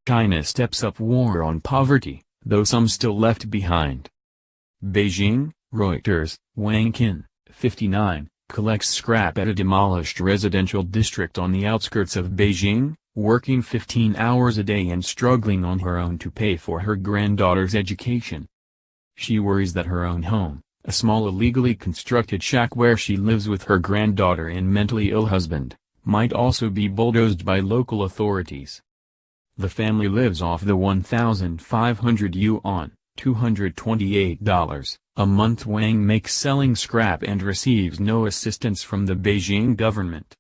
China steps up war on poverty, though some still left behind. Beijing, Reuters. Wang Qin, 59, collects scrap at a demolished residential district on the outskirts of Beijing, working 15 hours a day and struggling on her own to pay for her granddaughter's education. She worries that her own home, a small illegally constructed shack where she lives with her granddaughter and mentally ill husband, might also be bulldozed by local authorities. The family lives off the 1,500 yuan, $228, a month Wang makes selling scrap and receives no assistance from the Beijing government.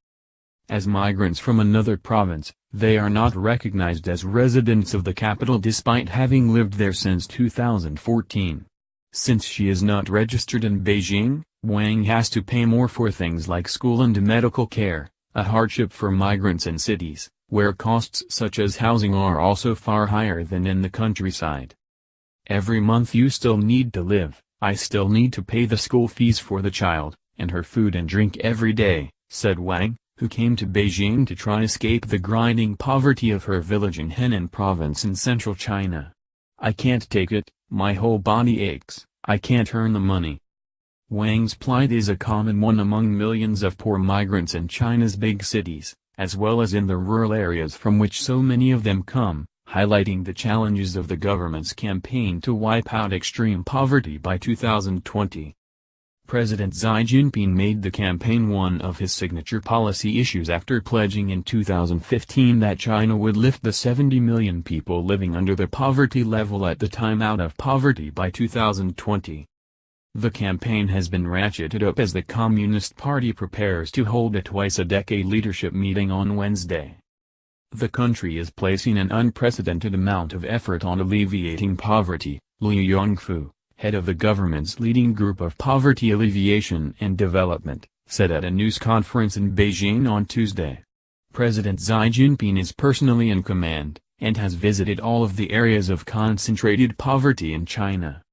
As migrants from another province, they are not recognized as residents of the capital despite having lived there since 2014. Since she is not registered in Beijing, Wang has to pay more for things like school and medical care, a hardship for migrants in cities, where costs such as housing are also far higher than in the countryside. Every month you still need to live, I still need to pay the school fees for the child, and her food and drink every day, said Wang, who came to Beijing to try escape the grinding poverty of her village in Henan province in central China. I can't take it, my whole body aches, I can't earn the money. Wang's plight is a common one among millions of poor migrants in China's big cities, as well as in the rural areas from which so many of them come, highlighting the challenges of the government's campaign to wipe out extreme poverty by 2020. President Xi Jinping made the campaign one of his signature policy issues after pledging in 2015 that China would lift the 70 million people living under the poverty level at the time out of poverty by 2020. The campaign has been ratcheted up as the Communist Party prepares to hold a twice-a-decade leadership meeting on Wednesday. The country is placing an unprecedented amount of effort on alleviating poverty, Liu Yongfu, head of the government's leading group of Poverty Alleviation and Development, said at a news conference in Beijing on Tuesday. President Xi Jinping is personally in command, and has visited all of the areas of concentrated poverty in China.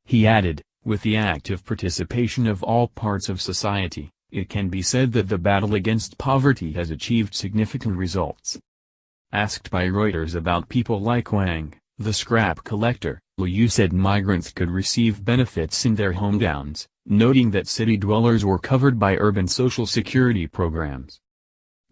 He added, with the active participation of all parts of society, it can be said that the battle against poverty has achieved significant results. Asked by Reuters about people like Wang, the scrap collector, Liu said migrants could receive benefits in their hometowns, noting that city dwellers were covered by urban social security programs.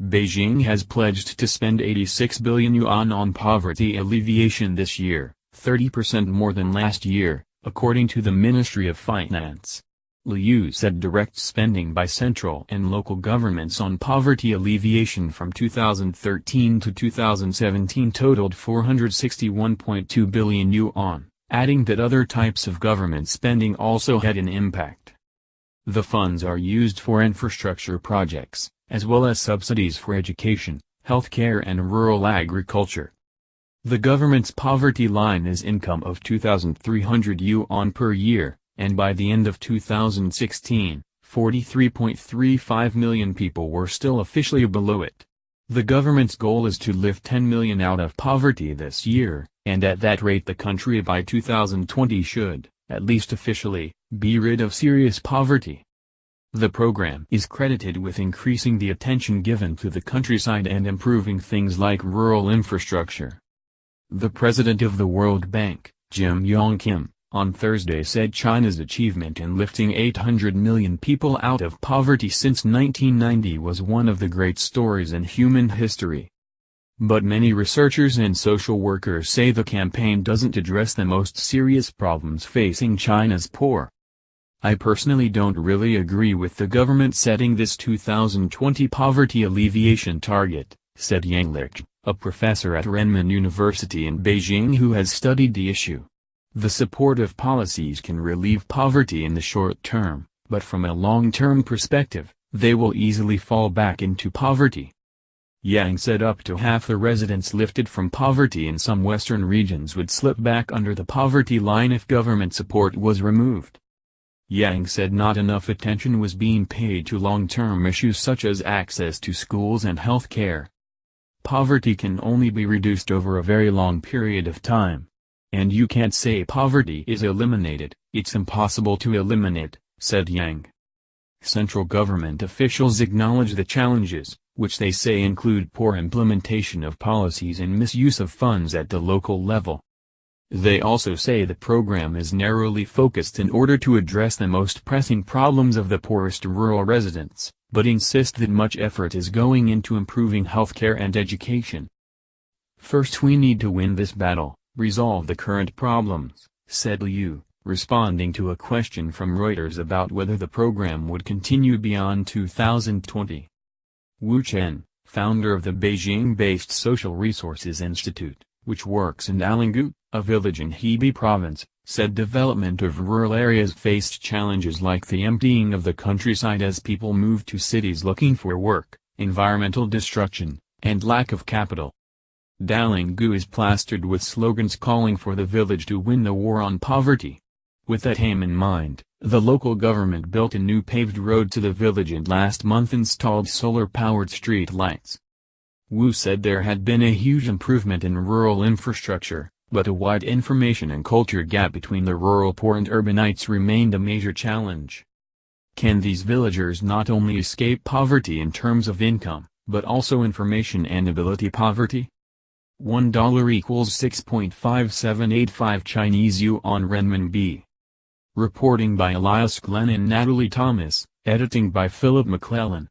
Beijing has pledged to spend 86 billion yuan on poverty alleviation this year, 30% more than last year, according to the Ministry of Finance. Liu said direct spending by central and local governments on poverty alleviation from 2013 to 2017 totaled 461.2 billion yuan, adding that other types of government spending also had an impact. The funds are used for infrastructure projects, as well as subsidies for education, healthcare and rural agriculture. The government's poverty line is income of 2,300 yuan per year, and by the end of 2016, 43.35 million people were still officially below it. The government's goal is to lift 10 million out of poverty this year, and at that rate the country by 2020 should, at least officially, be rid of serious poverty. The program is credited with increasing the attention given to the countryside and improving things like rural infrastructure. The president of the World Bank, Wang Qin, on Thursday said China's achievement in lifting 800 million people out of poverty since 1990 was one of the great stories in human history. But many researchers and social workers say the campaign doesn't address the most serious problems facing China's poor. I personally don't really agree with the government setting this 2020 poverty alleviation target, said Yang Lich, a professor at Renmin University in Beijing who has studied the issue. The supportive policies can relieve poverty in the short term, but from a long-term perspective, they will easily fall back into poverty. Yang said up to half the residents lifted from poverty in some western regions would slip back under the poverty line if government support was removed. Yang said not enough attention was being paid to long-term issues such as access to schools and health care. Poverty can only be reduced over a very long period of time. And you can't say poverty is eliminated, it's impossible to eliminate, said Yang. Central government officials acknowledge the challenges, which they say include poor implementation of policies and misuse of funds at the local level. They also say the program is narrowly focused in order to address the most pressing problems of the poorest rural residents, but insist that much effort is going into improving healthcare and education. "First we need to win this battle, resolve the current problems," said Liu, responding to a question from Reuters about whether the program would continue beyond 2020. Wu Chen, founder of the Beijing-based Social Resources Institute, which works in Alingu, a village in Hebei province, said development of rural areas faced challenges like the emptying of the countryside as people moved to cities looking for work, environmental destruction, and lack of capital. Alingu is plastered with slogans calling for the village to win the war on poverty. With that aim in mind, the local government built a new paved road to the village and last month installed solar-powered street lights. Wu said there had been a huge improvement in rural infrastructure, but a wide information and culture gap between the rural poor and urbanites remained a major challenge. Can these villagers not only escape poverty in terms of income, but also information and ability poverty? $1 equals 6.5785 Chinese yuan renminbi. Reporting by Elias Glenn and Natalie Thomas, editing by Philip McClellan.